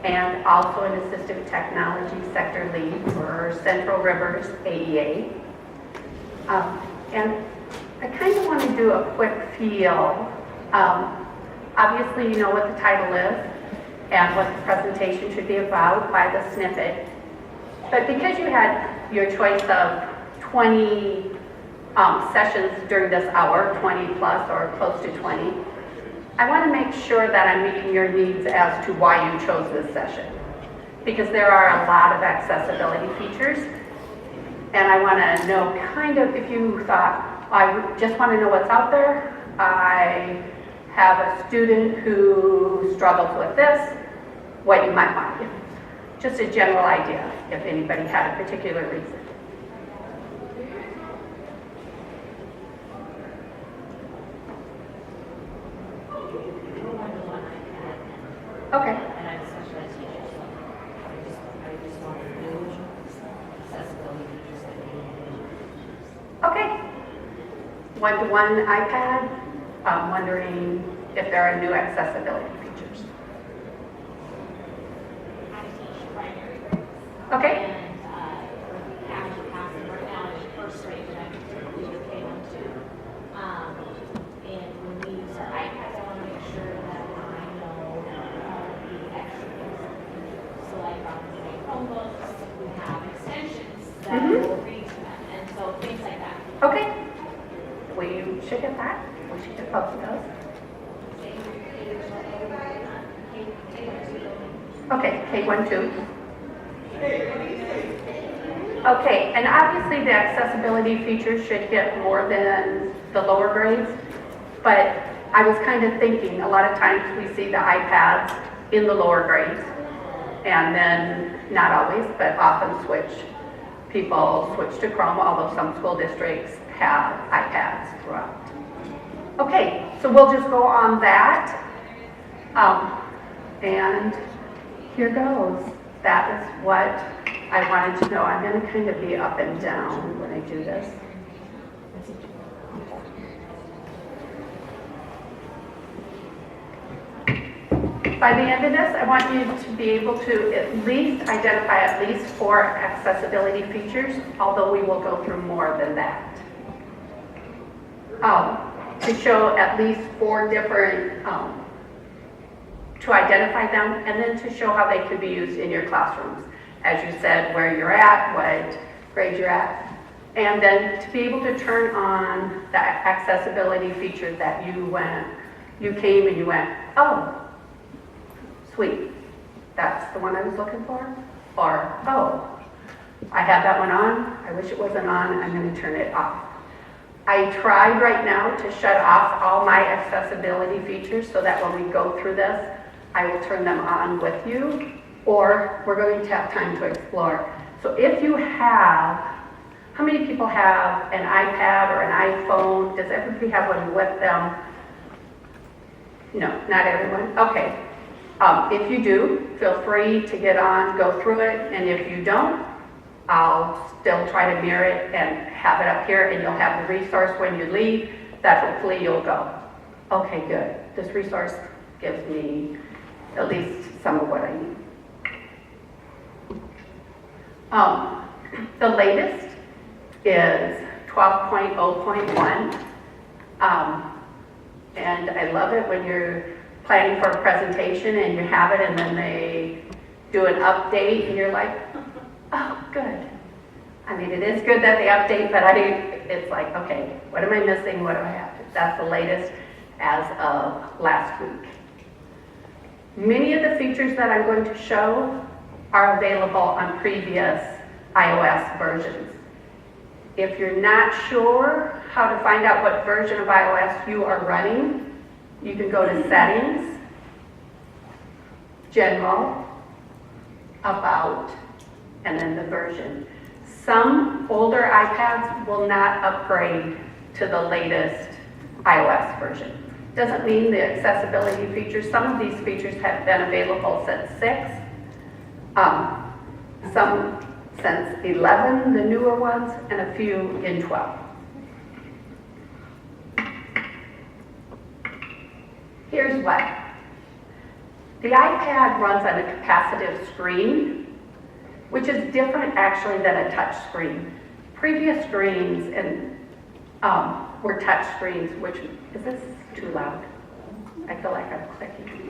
and also an Assistive Technology Sector Lead for Central Rivers AEA. And I kind of want to do a quick feel. Obviously, you know what the title is and what the presentation should be about by the snippet. But because you had your choice of 20 sessions during this hour, 20 plus or close to 20, I want to make sure that I'm meeting your needs as to why you chose this session. Because there are a lot of accessibility features, and I want to know kind of if you thought, I just want to know what's out there. I have a student who struggles with this, what you might want to do. Just a general idea, if anybody had a particular reason. Okay. And I'm a specialized teacher, so I just want to do accessibility features that we need. Okay. One-to-one iPad. I'm wondering if there are new accessibility features. I teach primary grades. Okay. And for average passing right now in first grade, but I'm typically do K1-2. And when we use our iPads, I want to make sure that I know the extra things. So like on my Chromebooks, we have extensions that will read to them, and so things like that. Okay. We should get that. We should get both of those. Okay, K1-2. Okay, and obviously the accessibility features should get more than the lower grades, but I was kind of thinking a lot of times we see the iPads in the lower grades, and then not always, but often people switch to Chrome, although some school districts have iPads throughout. Okay, so we'll just go on that, and here goes. That is what I wanted to know. I'm going to kind of be up and down when I do this. By the end of this, I want you to be able to at least identify at least 4 accessibility features, although we will go through more than that. To show at least 4 different, to identify them, and then to show how they could be used in your classrooms. As you said, where you're at, what grade you're at, and then to be able to turn on the accessibility feature that you came and you went, oh, sweet, that's the one I was looking for, or, oh, I had that one on, I wish it wasn't on, I'm going to turn it off. I tried right now to shut off all my accessibility features so that when we go through this, I will turn them on with you, or we're going to have time to explore. So if you have, how many people have an iPad or an iPhone? Does everybody have one with them? No, not everyone. Okay. If you do, feel free to get on, go through it, and if you don't, I'll still try to mirror it and have it up here, and you'll have the resource when you leave that hopefully you'll go, okay, good. This resource gives me at least some of what I need. The latest is 12.0.1, and I love it when you're planning for a presentation and you have it and then they do an update and you're like, oh, good. I mean, it is good that they update, but it's like, okay, what am I missing? What do I have to? That's the latest as of last week. Many of the features that I'm going to show are available on previous iOS versions. If you're not sure how to find out what version of iOS you are running, you can go to Settings, General, About, and then the version. Some older iPads will not upgrade to the latest iOS version. Doesn't mean the accessibility features, some of these features have been available since 6, some since 11, the newer ones, and a few in 12. Here's what. The iPad runs on a capacitive screen, which is different actually than a touch screen. Previous screens were touch screens, which, is this too loud? I feel like I'm clicking.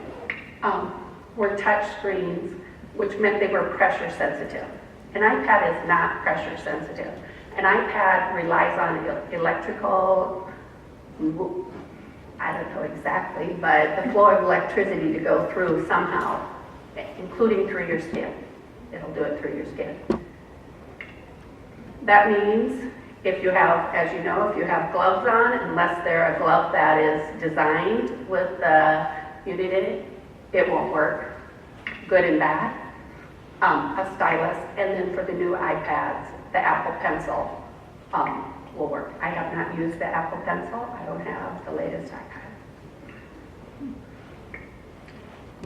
Were touch screens, which meant they were pressure sensitive. An iPad is not pressure sensitive. An iPad relies on electrical, I don't know exactly, but the flow of electricity to go through somehow, including through your skin. It'll do it through your skin. That means if you have, as you know, if you have gloves on, unless they're a glove that is designed with the unit in it, it won't work, good and bad. A stylus, and then for the new iPads, the Apple Pencil will work. I have not used the Apple Pencil. I don't have the latest iPad.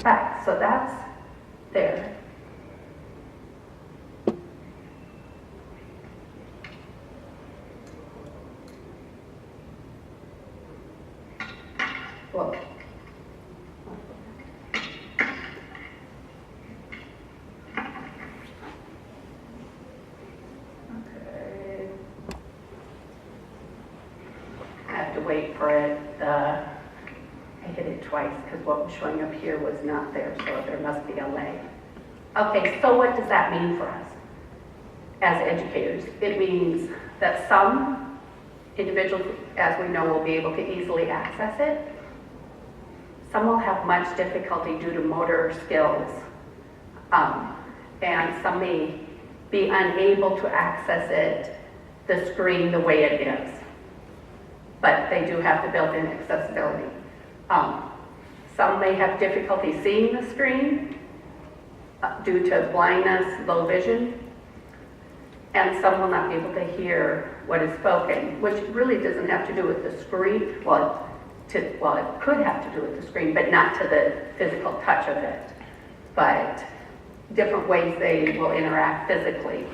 But, so that's there. Well, okay. I have to wait for it. I hit it twice because what was showing up here was not there, so there must be a lag. Okay, so what does that mean for us as educators? It means that some individuals, as we know, will be able to easily access it. Some will have much difficulty due to motor skills, and some may be unable to access it, the screen, the way it is. But they do have the built-in accessibility. Some may have difficulty seeing the screen due to blindness, low vision, and some will not be able to hear what is spoken, which really doesn't have to do with the screen. Well, it could have to do with the screen, but not to the physical touch of it. But different ways they will interact physically.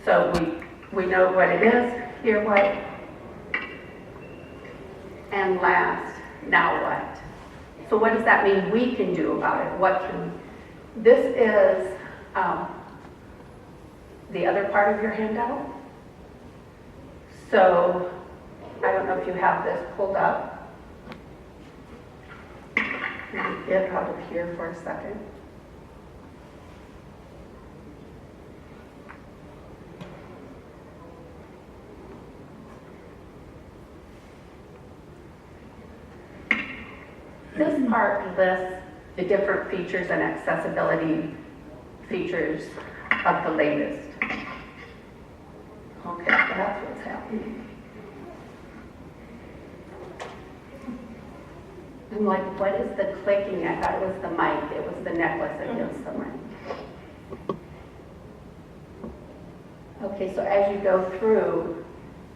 So we know what it is, hear what, and last, now what? So what does that mean we can do about it? This is the other part of your handout. So I don't know if you have this pulled up. Let me get out of here for a second. This part lists the different features and accessibility features of the latest. Okay, that's what's happening. I'm like, what is the clicking? I thought it was the mic. It was the necklace against the mic. Okay, so as you go through,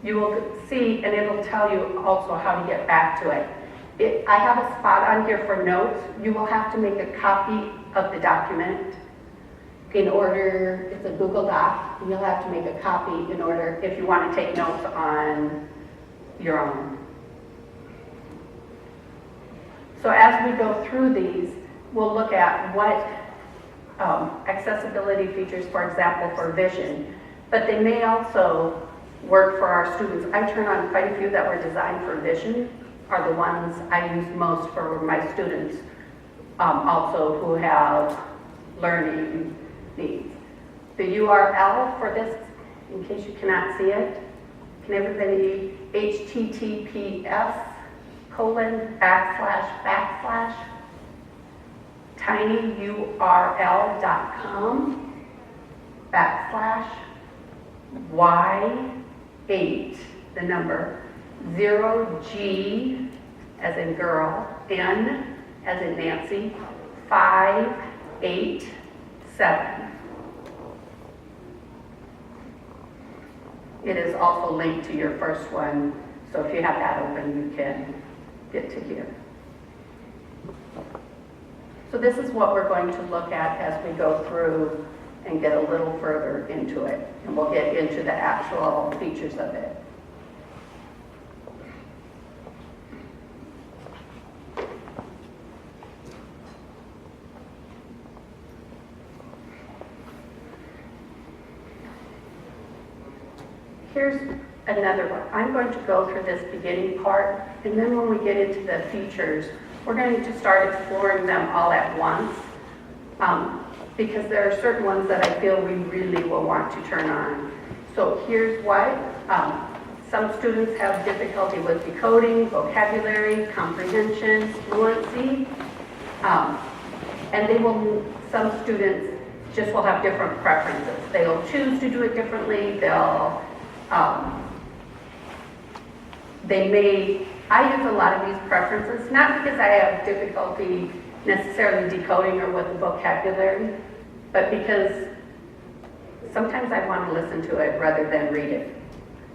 you will see, and it'll tell you also how to get back to it. I have a spot on here for notes. You will have to make a copy of the document in order, it's a Google Doc, and you'll have to make a copy in order if you want to take notes on your own. So as we go through these, we'll look at what accessibility features, for example, for vision, but they may also work for our students. I turn on quite a few that were designed for vision, are the ones I use most for my students, also who have learning needs. The URL for this, in case you cannot see it, can everybody, https://tinyurl.com/y8, the number, 0G as in girl, N as in Nancy, 587. It is also linked to your first one, so if you have that open, you can get to here. So this is what we're going to look at as we go through and get a little further into it, and we'll get into the actual features of it. Here's another one. I'm going to go through this beginning part, and then when we get into the features, we're going to start exploring them all at once, because there are certain ones that I feel we really will want to turn on. So here's why. Some students have difficulty with decoding, vocabulary, comprehension, fluency, and some students just will have different preferences. They'll choose to do it differently. I use a lot of these preferences, not because I have difficulty necessarily decoding or with the vocabulary, but because sometimes I want to listen to it rather than read it.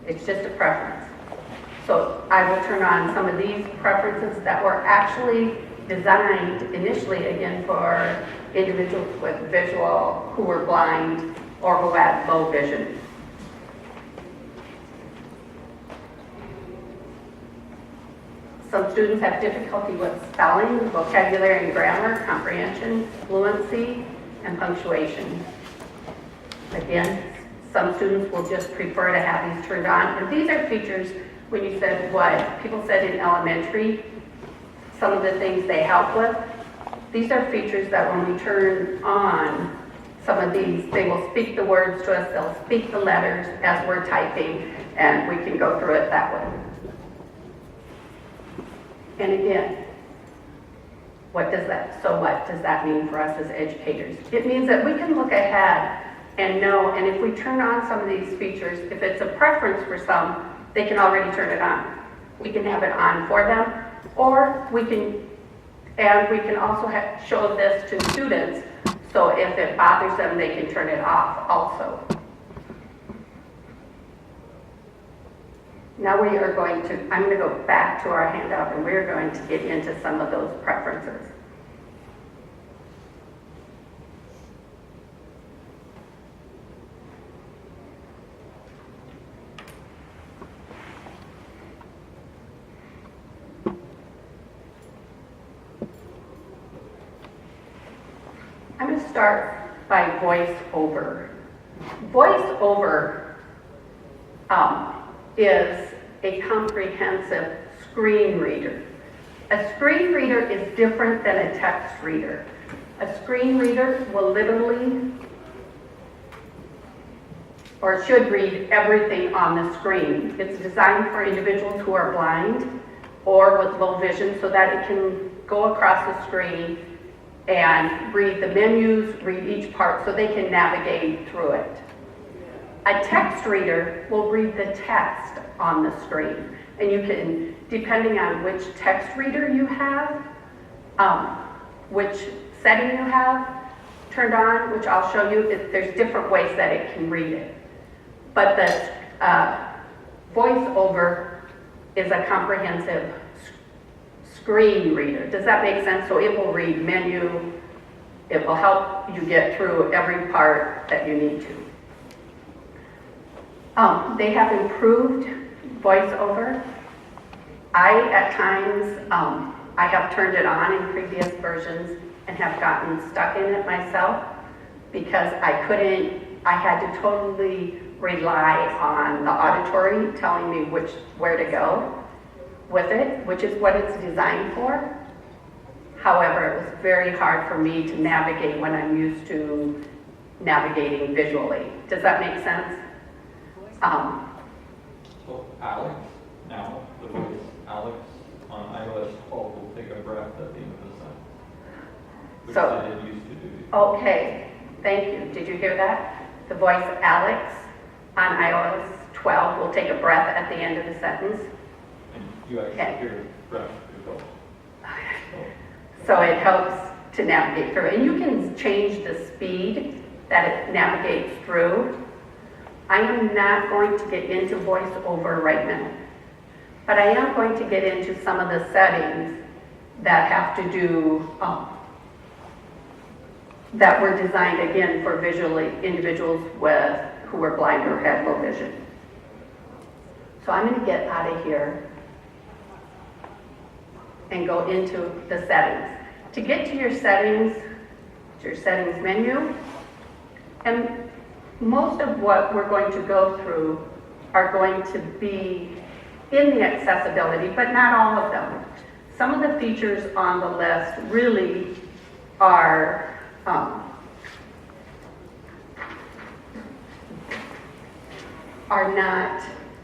It's just a preference. So I will turn on some of these preferences that were actually designed initially, again, for individuals with visual, who were blind, or who had low vision. Some students have difficulty with spelling, vocabulary and grammar, comprehension, fluency, and punctuation. Again, some students will just prefer to have these turned on. And these are features, when you said what people said in elementary, some of the things they help with, these are features that when we turn on some of these, they will speak the words to us, they'll speak the letters as we're typing, and we can go through it that way. And again, what does that mean for us as educators? It means that we can look ahead and know, and if we turn on some of these features, if it's a preference for some, they can already turn it on. We can have it on for them, or we can also show this to students, so if it bothers them, they can turn it off also. Now I'm going to go back to our handout, and we're going to get into some of those preferences. I'm going to start by voice over. Voice over is a comprehensive screen reader. A screen reader is different than a text reader. A screen reader will literally, or should read everything on the screen. It's designed for individuals who are blind or with low vision so that it can go across the screen and read the menus, read each part so they can navigate through it. A text reader will read the text on the screen, and you can, depending on which text reader you have, which setting you have turned on, which I'll show you, there's different ways that it can read it. But the voiceover is a comprehensive screen reader. Does that make sense? So it will read menu, it will help you get through every part that you need to. They have improved voiceover. At times, I have turned it on in previous versions and have gotten stuck in it myself because I had to totally rely on the auditory telling me where to go with it, which is what it's designed for. However, it was very hard for me to navigate when I'm used to navigating visually. Does that make sense? So Alex, now the voice Alex on iOS 12 will take a breath at the end of the sentence, which I didn't used to do. Okay, thank you. Did you hear that? The voice Alex on iOS 12 will take a breath at the end of the sentence. And you actually hear breath result. So it helps to navigate through. And you can change the speed that it navigates through. I am not going to get into voiceover right now, but I am going to get into some of the settings that have to do, that were designed again for visually individuals who were blind or had low vision. So I'm going to get out of here and go into the settings. To get to your settings, it's your settings menu, and most of what we're going to go through are going to be in the accessibility, but not all of them. Some of the features on the list really are not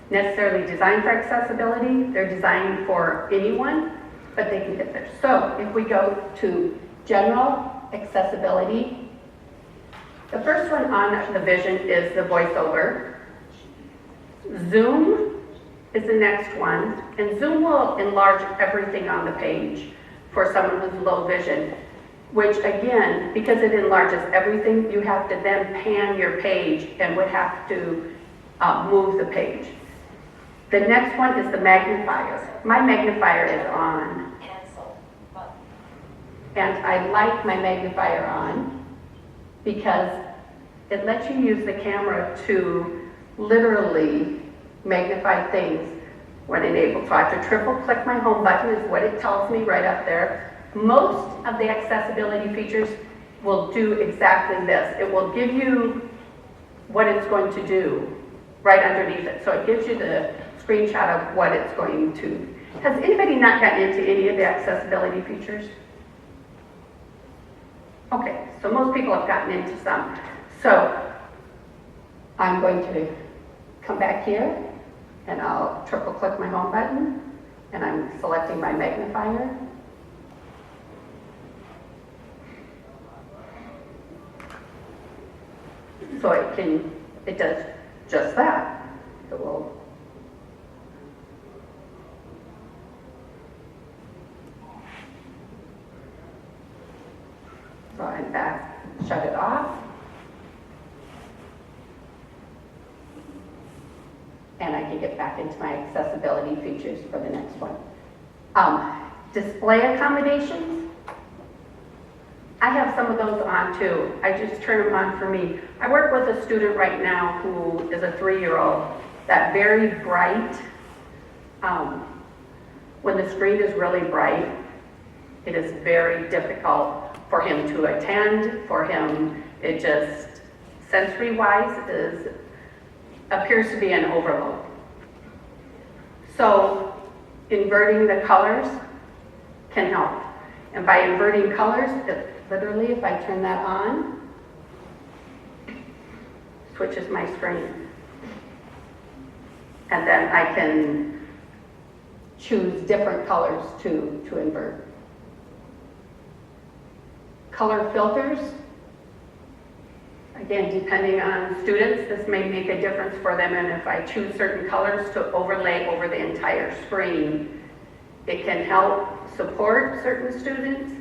necessarily designed for accessibility. They're designed for anyone, but they can get there. So if we go to general accessibility, the first one on the vision is the voiceover. Zoom is the next one, and Zoom will enlarge everything on the page for someone who's low vision, which again, because it enlarges everything, you have to then pan your page and would have to move the page. The next one is the magnifier. My magnifier is on, and I like my magnifier on because it lets you use the camera to literally magnify things when enabled. So I have to triple click my home button is what it tells me right up there. Most of the accessibility features will do exactly this. It will give you what it's going to do right underneath it. So it gives you the screenshot of what it's going to. Has anybody not gotten into any of the accessibility features? Okay, so most people have gotten into some. So I'm going to come back here and I'll triple click my home button and I'm selecting my magnifier. So it does just that. It will. So I'm back, shut it off. And I can get back into my accessibility features for the next one. Display accommodations. I have some of those on too. I just turn them on for me. I work with a student right now who is a 3-year-old that very bright, when the screen is really bright, it is very difficult for him to attend, for him, it just, sensory-wise, appears to be an overload. So, inverting the colors can help. And by inverting colors, literally, if I turn that on, switches my screen. And then I can choose different colors to invert. Color filters. Again, depending on students, this may make a difference for them, and if I choose certain colors to overlay over the entire screen, it can help support certain students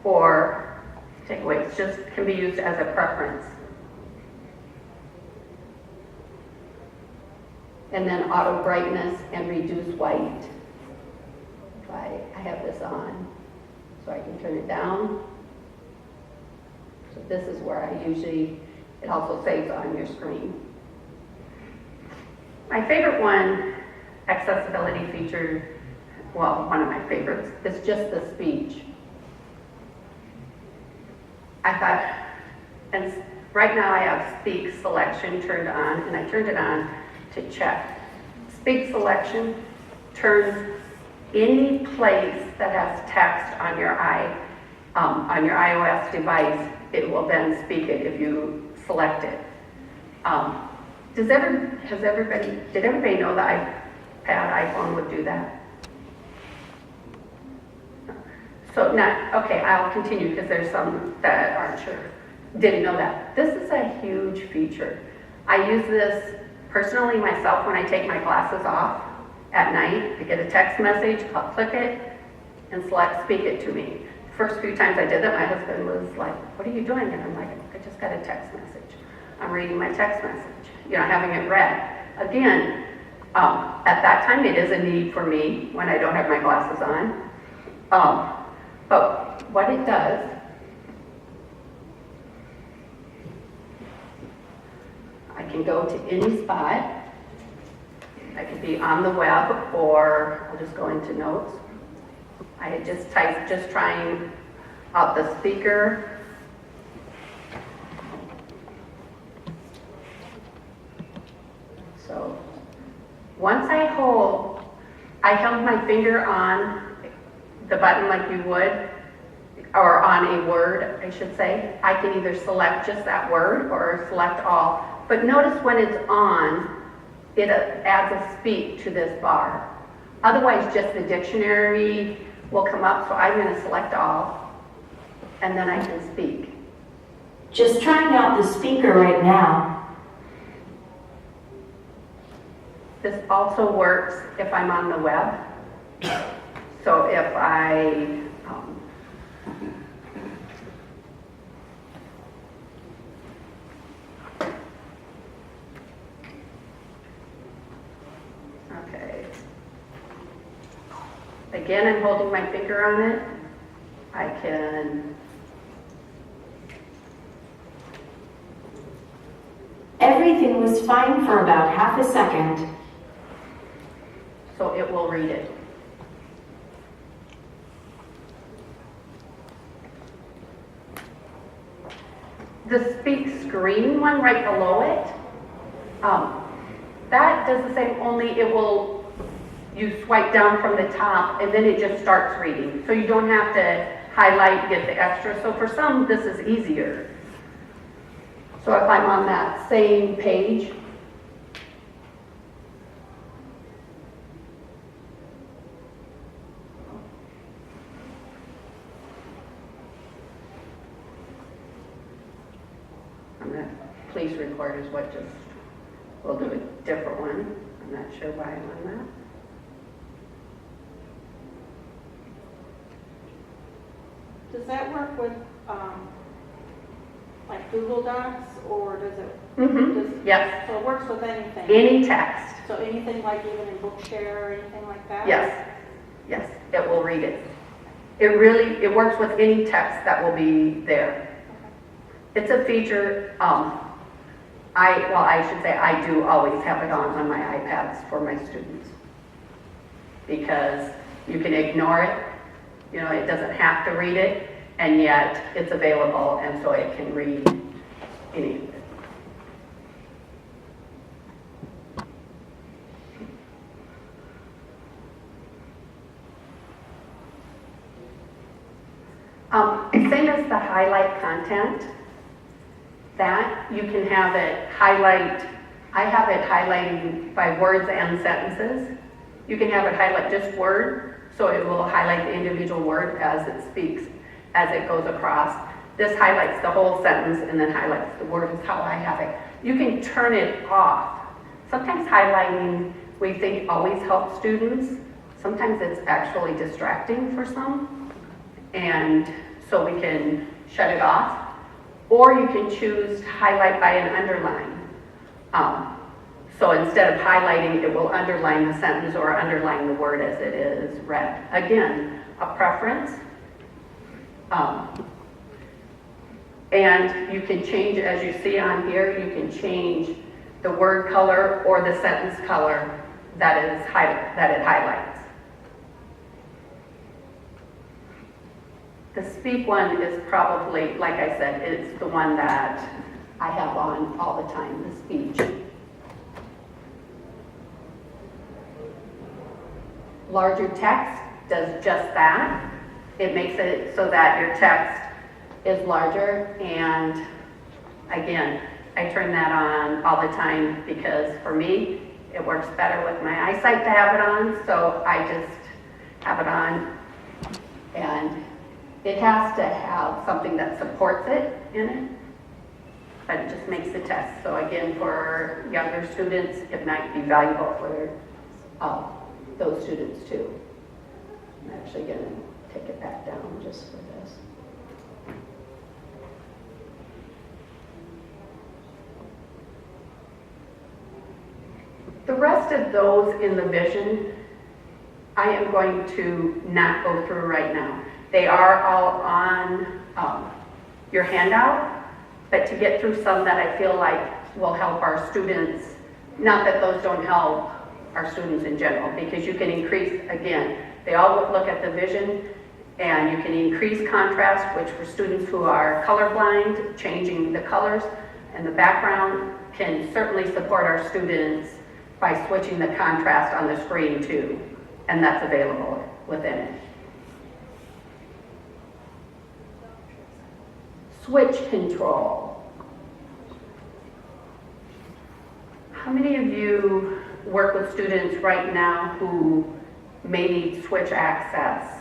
or take away. It just can be used as a preference. And then auto brightness and reduce white. If I have this on, so I can turn it down. So this is where I usually, it also saves on your screen. My favorite one, accessibility feature, well, one of my favorites, is just the speech. I thought, and right now I have speak selection turned on, and I turned it on to check. Speak selection turns any place that has text on your iOS device, it will then speak it if you select it. Did everybody know the iPad, iPhone would do that? So okay, I'll continue because there's some that aren't sure. Didn't know that. This is a huge feature. I use this personally myself when I take my glasses off at night. I get a text message, I'll click it and select speak it to me. First few times I did that, my husband was like, what are you doing? And I'm like, I just got a text message. I'm reading my text message, having it read. Again, at that time it is a need for me when I don't have my glasses on. But what it does, I can go to any spot. I could be on the web, or I'll just go into notes. I had just typed, just trying out the speaker. So Once I held my finger on the button like you would, or on a word, I should say. I can either select just that word or select all. But notice when it's on, it adds a speak to this bar. Otherwise, just the dictionary will come up, so I'm going to select all, and then I can speak. Just trying out the speaker right now. This also works if I'm on the web. So if I okay. Again, I'm holding my finger on it. I can. Everything was fine for about half a second. So it will read it. The speak screen one right below it, that does the same, only you swipe down from the top and then it just starts reading. So you don't have to highlight, get the extra. So for some, this is easier. So if I'm on that same page, please record is what just, we'll do a different one. I'm not sure why I'm on that. Does that work with, like Google Docs, or does it? Yes. So it works with anything? Any text. So anything like even in Bookshare or anything like that? Yes. Yes, it will read it. It works with any text that will be there. It's a feature, I should say I do always have it on my iPads for my students. Because you can ignore it, you know, it doesn't have to read it, and yet it's available, and so it can read any of it. Same as the highlight content, that you can have it highlight, I have it highlighting by words and sentences. You can have it highlight just word, so it will highlight the individual word as it speaks, as it goes across. This highlights the whole sentence and then highlights the word is how I have it. You can turn it off. Sometimes highlighting, we think always helps students. Sometimes it's actually distracting for some. And so we can shut it off. Or you can choose to highlight by an underline. So instead of highlighting, it will underline the sentence or underline the word as it is read. Again, a preference. And you can change, as you see on here, you can change the word color or the sentence color that it highlights. The speak one is probably, like I said, it's the one that I have on all the time, the speech. Larger text does just that. It makes it so that your text is larger, and again, I turn that on all the time because for me, it works better with my eyesight to have it on, so I just have it on, and it has to have something that supports it in it, but it just makes the test. So again, for younger students, it might be valuable for those students too. I'm actually going to take it back down just for this. The rest of those in the vision, I am going to not go through right now. They are all on your handout, but to get through some that I feel like will help our students, not that those don't help our students in general, because you can increase, again, they all look at the vision, and you can increase contrast, which for students who are colorblind, changing the colors and the background can certainly support our students by switching the contrast on the screen too, and that's available within it. Switch control. How many of you work with students right now who may need switch access?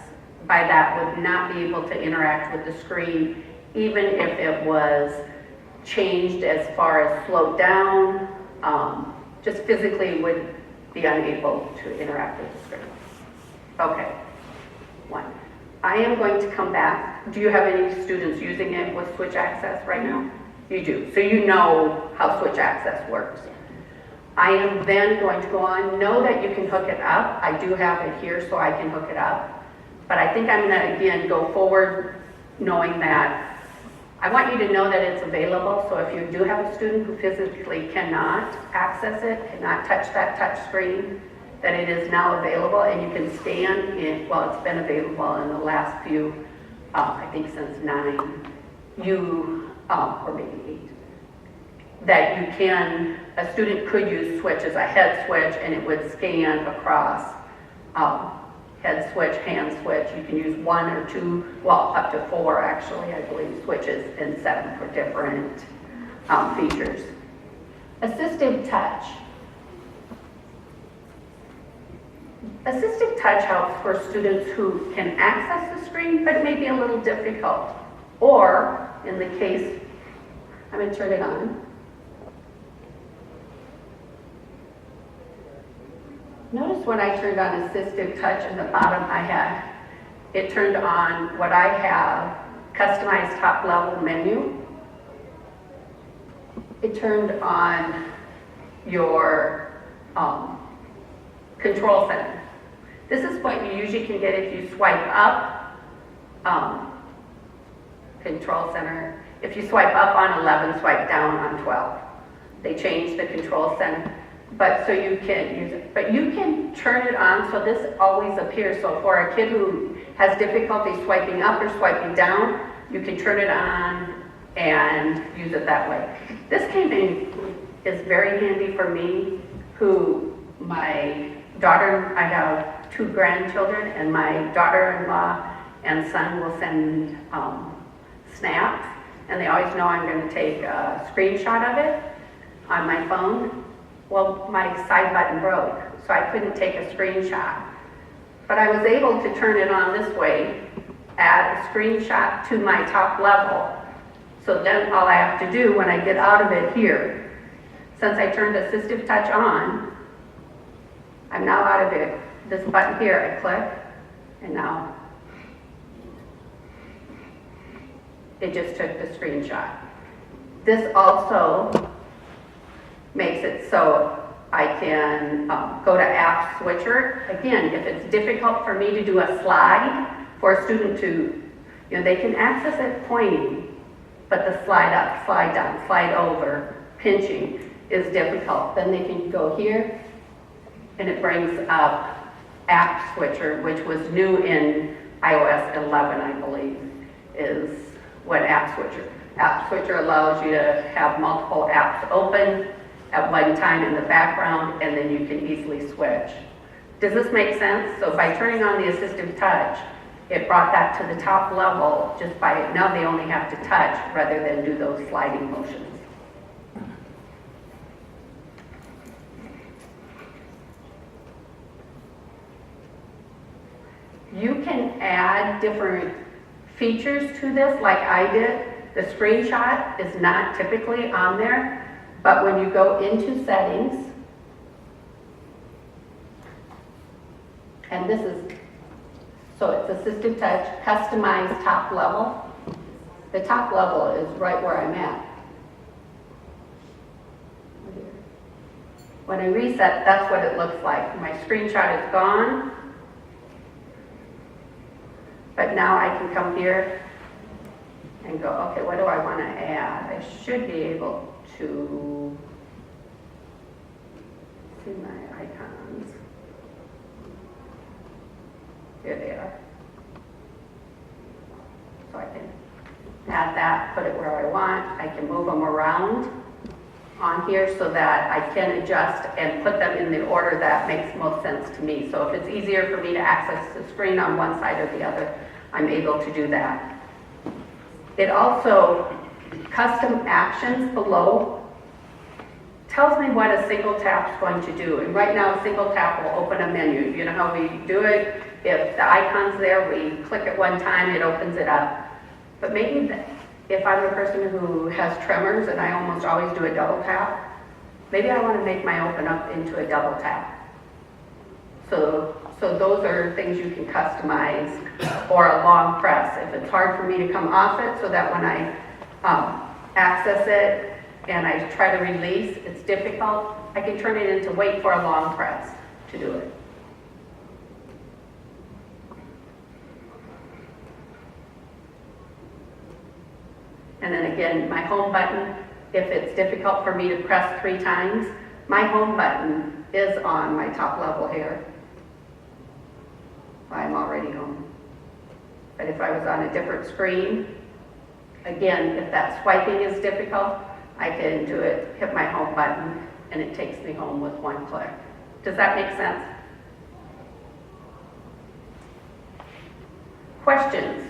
By that, would not be able to interact with the screen, even if it was changed as far as slowed down, just physically would be unable to interact with the screen. Okay, one. I am going to come back. Do you have any students using it with switch access right now? You do, so you know how switch access works. I am then going to go on, know that you can hook it up. I do have it here so I can hook it up. But I think I'm gonna, again, go forward knowing that I want you to know that it's available. So if you do have a student who physically cannot access it, cannot touch that touch screen, that it is now available and you can scan it. Well, it's been available in the last few, I think since 9, or maybe 8, that you can, a student could use switch as a head switch and it would scan across head switch, hand switch. You can use 1 or 2, well, up to 4 actually, I believe, switches and set them for different features. Assistive touch. Assistive touch helps for students who can access the screen, but it may be a little difficult. Or, in the case, I'm going to turn it on. Notice when I turned on Assistive Touch in the bottom, it turned on what I have, customized top level menu. It turned on your control center. This is what you usually can get if you swipe up, control center. If you swipe up on 11, swipe down on 12. They changed the control center. But so you can use it, but you can turn it on so this always appears. So for a kid who has difficulty swiping up or swiping down, you can turn it on and use it that way. This is very handy for me, my daughter, I have 2 grandchildren, and my daughter-in-law and son will send snaps, and they always know I'm going to take a screenshot of it on my phone. Well, my side button broke, so I couldn't take a screenshot. But I was able to turn it on this way, add a screenshot to my top level. So then all I have to do when I get out of it here, since I turned Assistive Touch on, I'm now out of it. This button here, I click, and now it just took the screenshot. This also makes it so I can go to App Switcher. Again, if it's difficult for me to do a slide for a student to, they can access it pointing, but the slide up, slide down, slide over, pinching is difficult. Then they can go here, and it brings up App Switcher, which was new in iOS 11, I believe, is what App Switcher. App Switcher allows you to have multiple apps open at one time in the background, and then you can easily switch. Does this make sense? So by turning on the Assistive Touch, it brought that to the top level just by, now they only have to touch rather than do those sliding motions. You can add different features to this like I did. The screenshot is not typically on there, but when you go into settings, and this is, so it's Assistive Touch, customized top level. The top level is right where I'm at. When I reset, that's what it looks like. My screenshot is gone, but now I can come here and go, okay, what do I want to add? I should be able to see my icons. Here they are. So I can add that, put it where I want. I can move them around. on here so that I can adjust and put them in the order that makes most sense to me. So if it's easier for me to access the screen on one side or the other, I'm able to do that. It also, custom actions below tells me what a single tap is going to do. And right now, a single tap will open a menu. You know how we do it? If the icon's there, we click it one time, it opens it up. But maybe if I'm a person who has tremors and I almost always do a double tap, maybe I want to make my open up into a double tap. So those are things you can customize, or a long press. If it's hard for me to come off it, so that when I access it and I try to release, it's difficult, I can turn it into wait for a long press to do it. And then again, my home button, if it's difficult for me to press 3 times, my home button is on my top level here. I'm already home. But if I was on a different screen, again, if that swiping is difficult, I can do it, hit my home button, and it takes me home with 1 click. Does that make sense? Questions?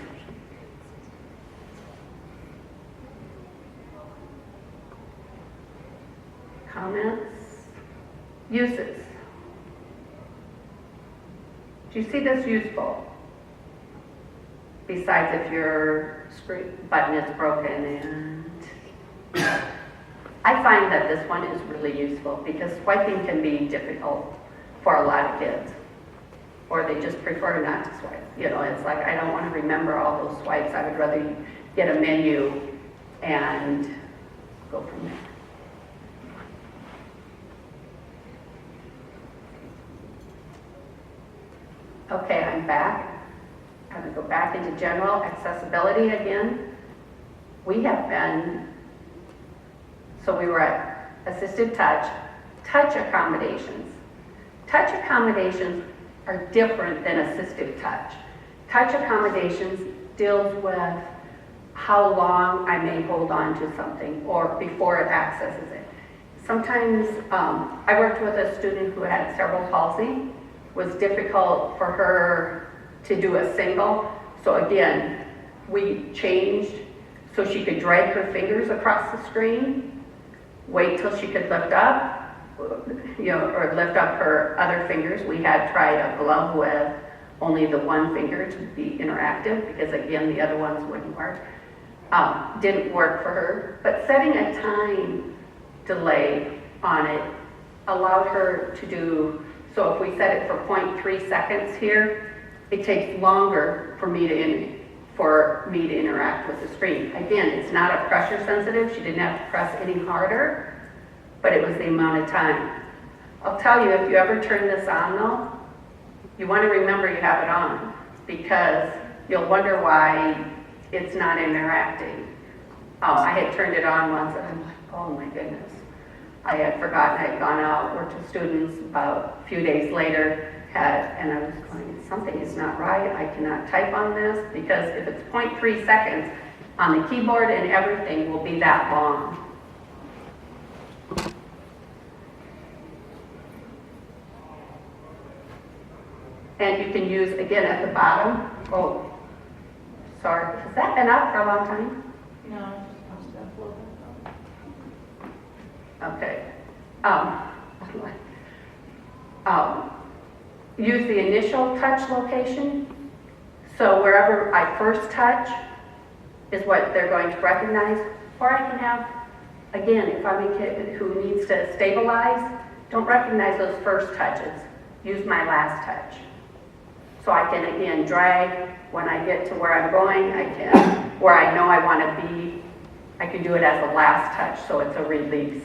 Comments? Uses? Do you see this useful? Besides if your screen button is broken, and I find that this one is really useful because swiping can be difficult for a lot of kids, or they just prefer not to swipe. You know, it's like, I don't want to remember all those swipes. I would rather get a menu and go from there. Okay, I'm back. I'm going to go back into general accessibility again. We have been, so we were at Assistive Touch, Touch Accommodations. Touch Accommodations are different than Assistive Touch. Touch Accommodations deals with how long I may hold on to something or before it accesses it. Sometimes, I worked with a student who had cerebral palsy. Was difficult for her to do a single. So again, we changed so she could drag her fingers across the screen, wait till she could lift up, you know, or lift up her other fingers. We had tried a glove with only the one finger to be interactive because again, the other ones wouldn't work. Didn't work for her, but setting a time delay on it allowed her to do. So if we set it for 0.3 seconds here, it takes longer for me to interact with the screen. Again, it's not a pressure sensitive. She didn't have to press any harder, but it was the amount of time. I'll tell you, if you ever turn this on though, you want to remember you have it on because you'll wonder why it's not interacting. I had turned it on once and I'm like, oh my goodness. I had forgotten. I had gone out, worked with students about a few days later, and I was going, something is not right. I cannot type on this because if it's 0.3 seconds on the keyboard and everything will be that long. And you can use, again, at the bottom, oh, sorry, has that been up for a long time? No, just a little bit. Okay. Use the initial touch location. So wherever I first touch is what they're going to recognize. Or I can have, again, if I'm a kid who needs to stabilize, don't recognize those first touches. Use my last touch. So I can, again, drag when I get to where I'm going. I can, where I know I want to be, I can do it as a last touch, so it's a release.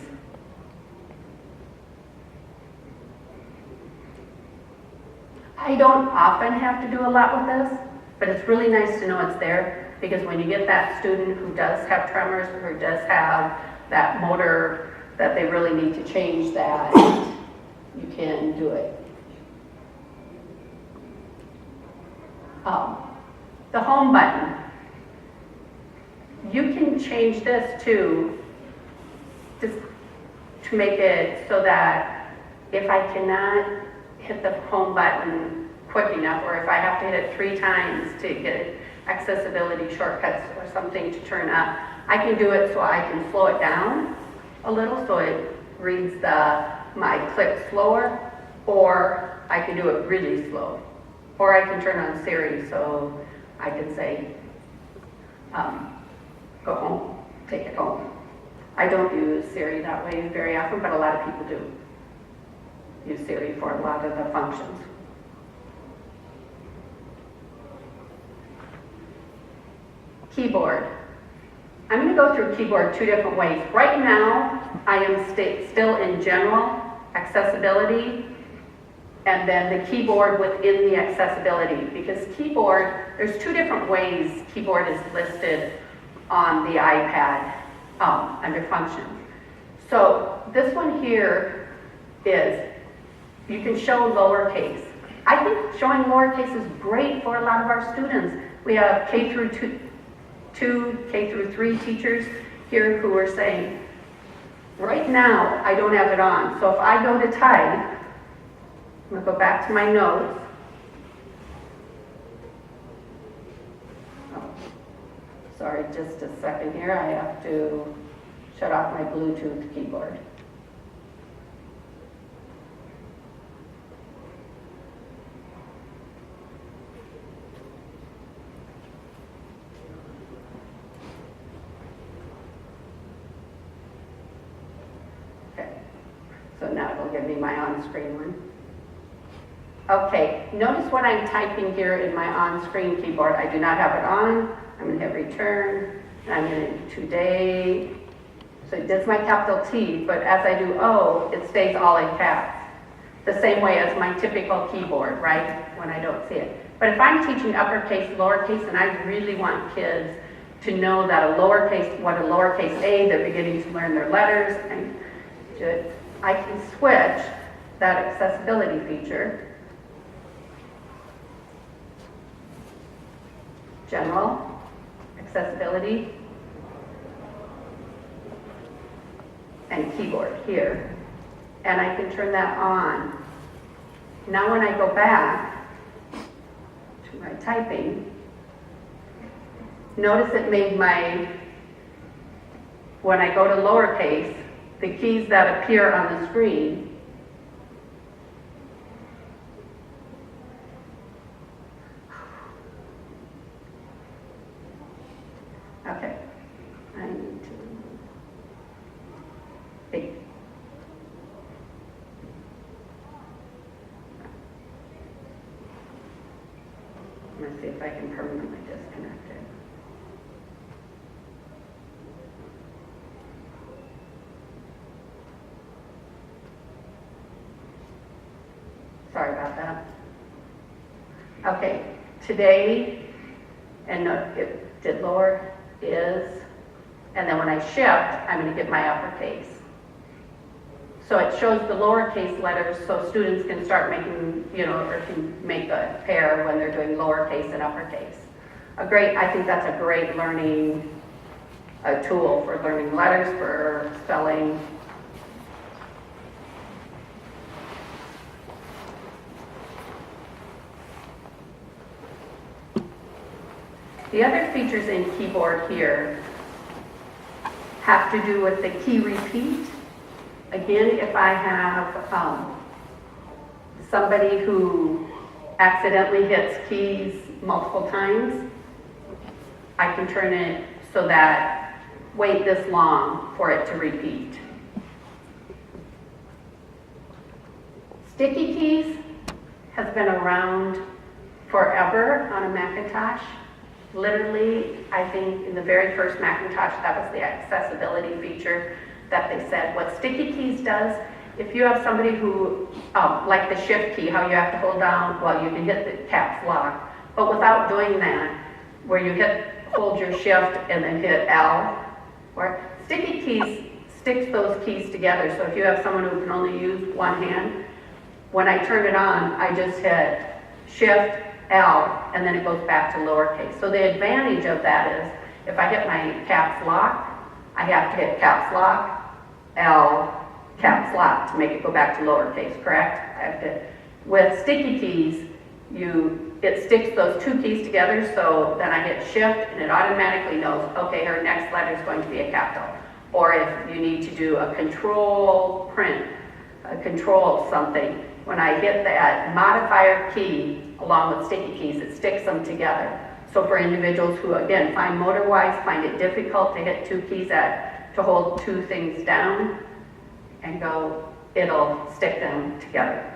I don't often have to do a lot with this, but it's really nice to know it's there because when you get that student who does have tremors or does have that motor that they really need to change that, you can do it. The home button. You can change this to just to make it so that if I cannot hit the home button quick enough, or if I have to hit it 3 times to get accessibility shortcuts or something to turn up, I can do it so I can slow it down a little so it reads my click slower, or I can do it really slow. Or I can turn on Siri so I can say, go home, take it home. I don't use Siri that way very often, but a lot of people do use Siri for a lot of the functions. Keyboard. I'm going to go through keyboard 2 different ways. Right now, I am still in general accessibility, and then the keyboard within the accessibility, because keyboard, there's 2 different ways keyboard is listed on the iPad under functions. So this one here is, you can show lowercase. I think showing lowercase is great for a lot of our students. We have K through 3 teachers here who are saying, right now, I don't have it on. So if I go to type, I'm going to go back to my notes. Oh, sorry, just a second here. I have to shut off my Bluetooth keyboard. So now it'll give me my on-screen one. Okay, notice when I'm typing here in my on-screen keyboard, I do not have it on. I'm going to hit return, and I'm going to do today. So it does my capital T, but as I do O, it stays all in caps. The same way as my typical keyboard, right, when I don't see it. But if I'm teaching uppercase, lowercase, and I really want kids to know that a lowercase, what a lowercase a, they're beginning to learn their letters, and I can switch that accessibility feature. General, accessibility, and keyboard here. And I can turn that on. Now when I go back to my typing, notice it made when I go to lowercase, the keys that appear on the screen okay, I need to see. I'm going to see if I can permanently disconnect it. Sorry about that. Okay, today, and it did lower, is, and then when I shift, I'm going to get my uppercase. So it shows the lowercase letters so students can start making, or can make a pair when they're doing lowercase and uppercase. I think that's a great learning tool for learning letters, for spelling. The other features in keyboard here have to do with the key repeat. Again, if I have somebody who accidentally hits keys multiple times, I can turn it so that wait this long for it to repeat. Sticky keys has been around forever on a Macintosh. Literally, I think in the very first Macintosh, that was the accessibility feature that they said. What sticky keys does, if you have somebody who, like the shift key, how you have to hold down, well, you can hit the caps lock, but without doing that, where you hold your shift and then hit L, or sticky keys sticks those keys together. So if you have someone who can only use one hand, when I turn it on, I just hit shift, L, and then it goes back to lowercase. So the advantage of that is, if I hit my caps lock, I have to hit caps lock, L, caps lock to make it go back to lowercase, correct? I have to, with sticky keys, it sticks those two keys together, so then I hit shift and it automatically knows, okay, her next letter is going to be a capital. Or if you need to do a control print, a control of something, when I hit that modifier key along with sticky keys, it sticks them together. So for individuals who, again, fine motor-wise, find it difficult to hit two keys to hold two things down and go, it'll stick them together.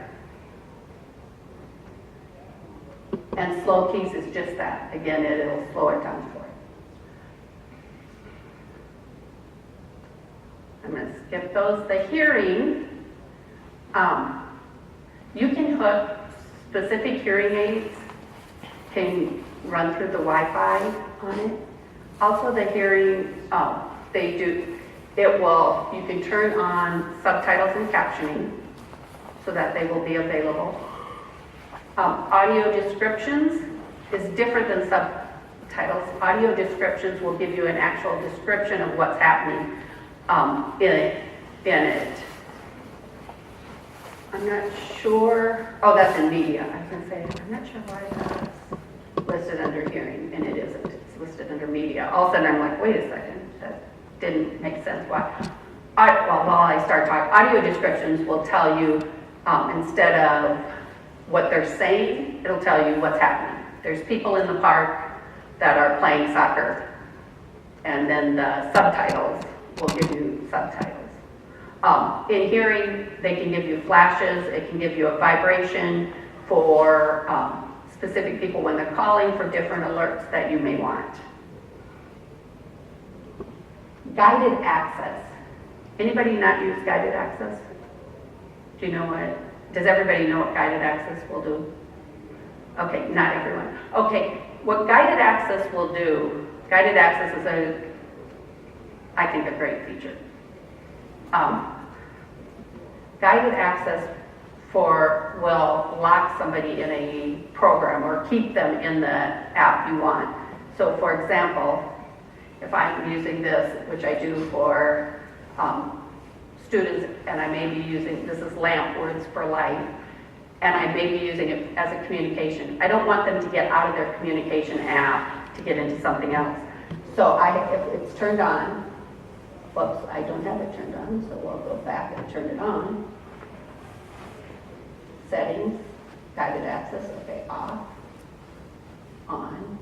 And slow keys is just that. Again, it'll slow it down for you. I'm going to skip those. The hearing, you can hook specific hearing aids, can run through the Wi-Fi on it. Also the hearing, you can turn on subtitles and captioning so that they will be available. Audio descriptions is different than subtitles. Audio descriptions will give you an actual description of what's happening in it. I'm not sure, oh, that's in media. I was going to say, I'm not sure why that's listed under hearing, and it isn't. It's listed under media. All of a sudden, I'm like, wait a second, that didn't make sense. Why? While I start talking, audio descriptions will tell you, instead of what they're saying, it'll tell you what's happening. There's people in the park that are playing soccer, and then the subtitles will give you subtitles. In hearing, they can give you flashes, it can give you a vibration for specific people when they're calling for different alerts that you may want. Guided access. Anybody not use guided access? Do you know what? Does everybody know what guided access will do? Okay, not everyone. Okay, what guided access will do, guided access is I think a great feature. Guided access will lock somebody in a program or keep them in the app you want. So for example, if I'm using this, which I do for students, and I may be using, this is LAMP, Words for Life, and I may be using it as a communication. I don't want them to get out of their communication app to get into something else. So if it's turned on, whoops, I don't have it turned on, so we'll go back and turn it on. Settings, guided access, okay, off, on.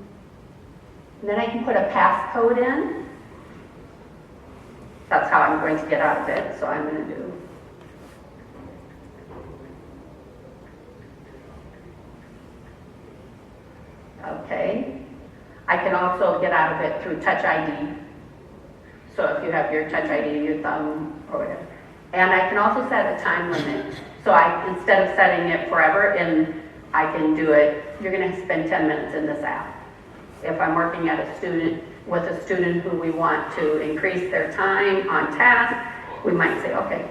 And then I can put a passcode in. That's how I'm going to get out of it, so I'm going to do. Okay. I can also get out of it through Touch ID. So if you have your Touch ID, your thumb, or whatever. And I can also set a time limit. So instead of setting it forever, I can do it, you're going to spend 10 minutes in this app. If I'm working with a student who we want to increase their time on task, we might say, okay,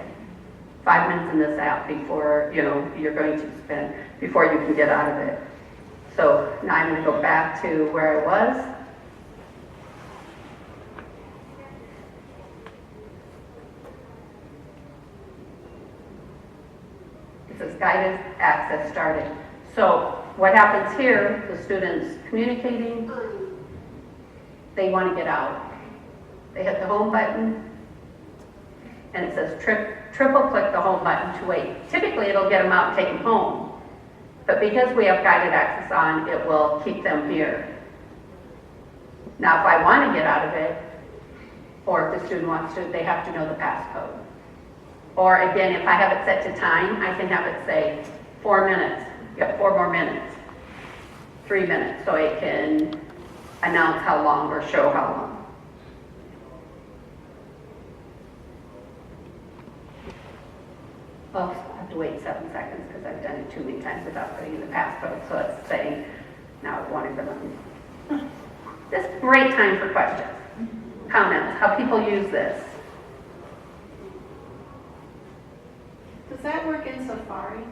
5 minutes in this app before you're going to spend, before you can get out of it. So now I'm going to go back to where I was. It says guided access started. So what happens here, the student's communicating, they want to get out. They hit the home button, and it says triple click the home button to wait. Typically it'll get them out and take them home. But because we have guided access on, it will keep them here. Now if I want to get out of it, or if the student wants to, they have to know the passcode. Or again, if I have it set to time, I can have it say 4 minutes. You have 4 more minutes, 3 minutes, so it can announce how long or show how long. Oh, I have to wait 7 seconds because I've done it too many times without putting in the passcode, so it's saying now it won't even let me. This is a great time for questions, comments, how people use this. Does that work in Safari?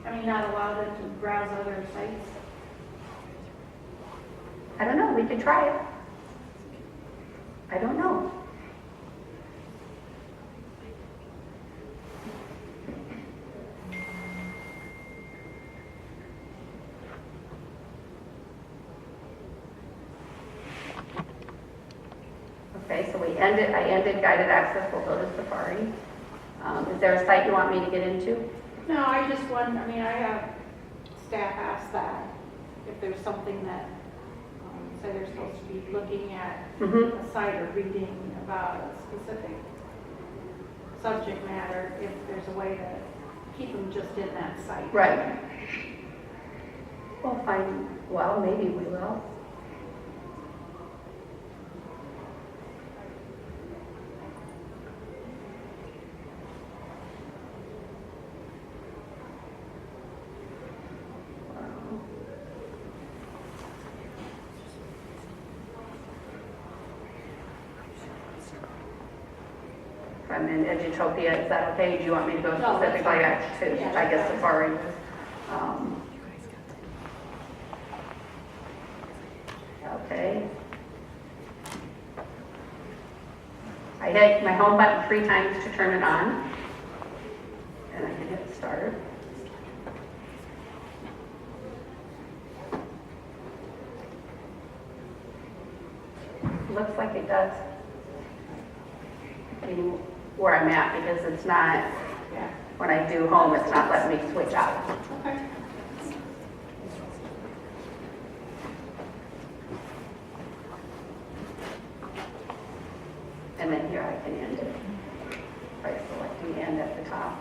I mean, not allow them to browse other sites? I don't know, we could try it. I don't know. I ended guided access, we'll go to Safari. Is there a site you want me to get into? No, I just wonder, I mean, I have staff ask that, if there's something that, say they're supposed to be looking at Mm-hmm. a site or reading about a specific subject matter, if there's a way to keep them just in that site. Right. We'll find, well, maybe we will. I'm in Edutopia, is that okay? Do you want me to go No, that's specifically fine. to, Yeah, I guess, that's Safari? Okay. I hit my home button 3 times to turn it on. And I can hit start. Looks like it does. Where I'm at, because it's not, Yeah. when I do home, it's not letting me switch out. Okay. And then here I can end it by selecting end at the top.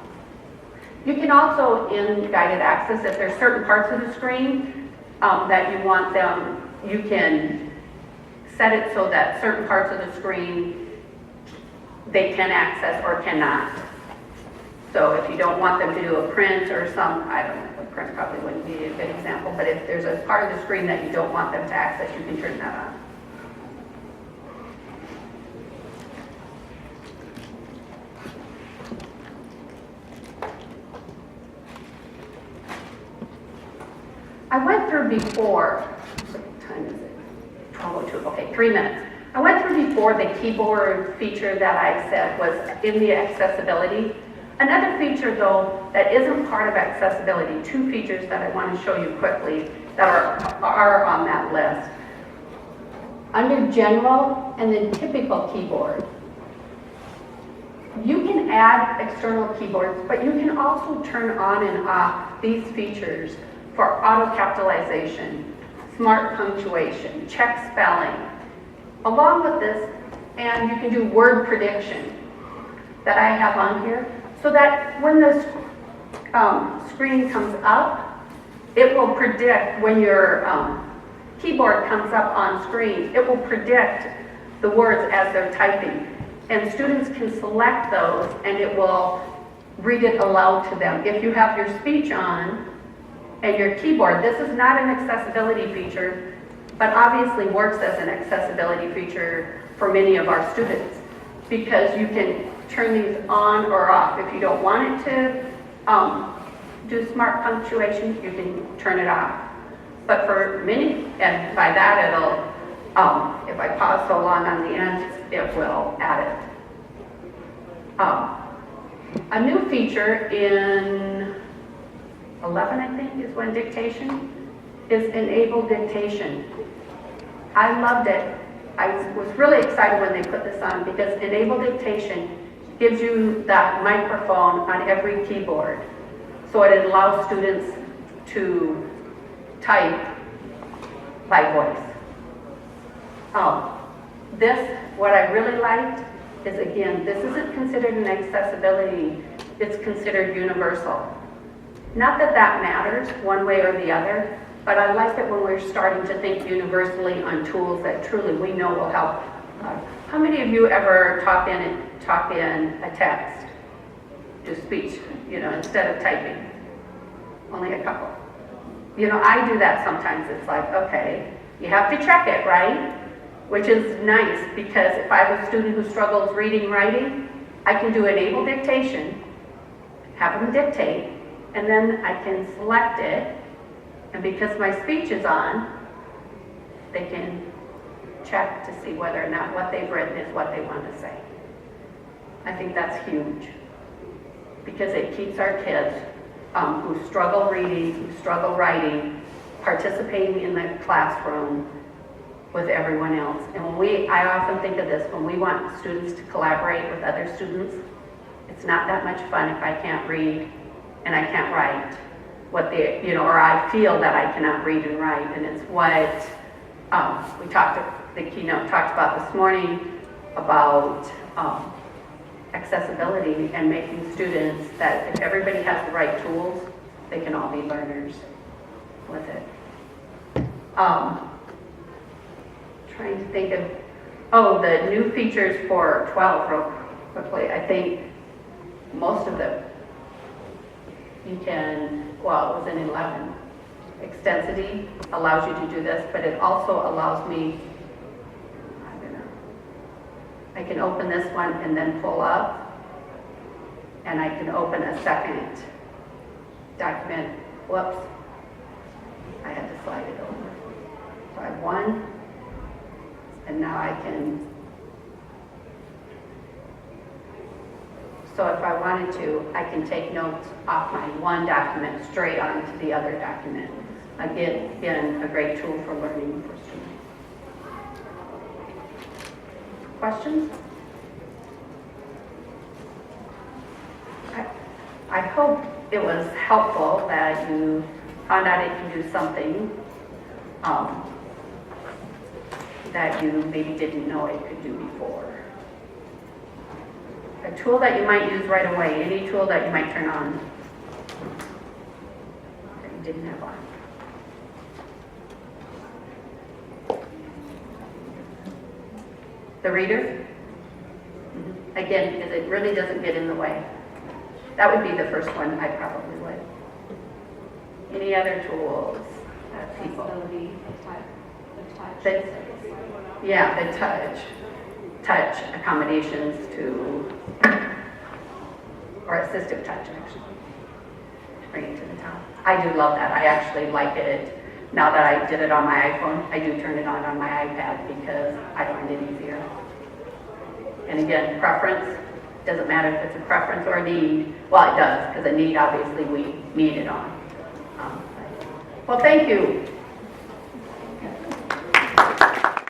You can also, in guided access, if there's certain parts of the screen that you want them, you can set it so that certain parts of the screen they can access or cannot. So if you don't want them to do a print or I don't know, a print probably wouldn't be a good example, but if there's a part of the screen that you don't want them to access, you can turn that on. I went through before, what time is it? 12:02, okay, 3 minutes. I went through before the keyboard feature that I said was in the accessibility. Another feature though that isn't part of accessibility, 2 features that I want to show you quickly that are on that list. Under general and then typical keyboard, you can add external keyboards, but you can also turn on and off these features for auto capitalization, smart punctuation, check spelling. Along with this, and you can do word prediction that I have on here, so that when the screen comes up, it will predict when your keyboard comes up on screen, it will predict the words as they're typing. And students can select those and it will read it aloud to them. If you have your speech on and your keyboard, this is not an accessibility feature, but obviously works as an accessibility feature for many of our students because you can turn these on or off. If you don't want it to do smart punctuation, you can turn it off. But for many, and by that it'll, if I pause so long on the end, it will add it. A new feature in 11, I think, is when dictation is enable dictation. I loved it. I was really excited when they put this on because enable dictation gives you that microphone on every keyboard. So it allows students to type by voice. What I really liked is, again, this isn't considered an accessibility, it's considered universal. Not that that matters one way or the other, but I like it when we're starting to think universally on tools that truly we know will help. How many of you ever talk in a text, do speech, instead of typing? Only a couple. I do that sometimes. It's like, okay, you have to check it, right? Which is nice because if I have a student who struggles reading, writing, I can do enable dictation, have them dictate, and then I can select it. And because my speech is on, they can check to see whether or not what they've written is what they want to say. I think that's huge because it keeps our kids who struggle reading, who struggle writing, participating in the classroom with everyone else. And I often think of this, when we want students to collaborate with other students, it's not that much fun if I can't read and I can't write what or I feel that I cannot read and write. And it's what the keynote talked about this morning about accessibility and making students that if everybody has the right tools, they can all be learners with it. Trying to think of, the new features for 12 real quickly. I think most of them you can, it was in 11. Extensity allows you to do this, but it also allows me, I can open this one and then pull up, and I can open a second document. Whoops, I had to slide it over. So I have one, and now I can, so if I wanted to, I can take notes off my one document straight onto the other document. Again, a great tool for learning for students. Questions? I hope it was helpful that you found out it can do something that you maybe didn't know it could do before. A tool that you might use right away, any tool that you might turn on that you didn't have on. The reader, again, because it really doesn't get in the way. That would be the first one I probably would. Any other tools that people? Accessibility, the touch. The touch accommodations or assistive touch actually. Bring it to the top. I do love that. I actually like it. Now that I did it on my iPhone, I do turn it on my iPad because I find it easier. And again, preference, doesn't matter if it's a preference or a need. Well, it does, because a need, obviously, we need it on. Well, thank you.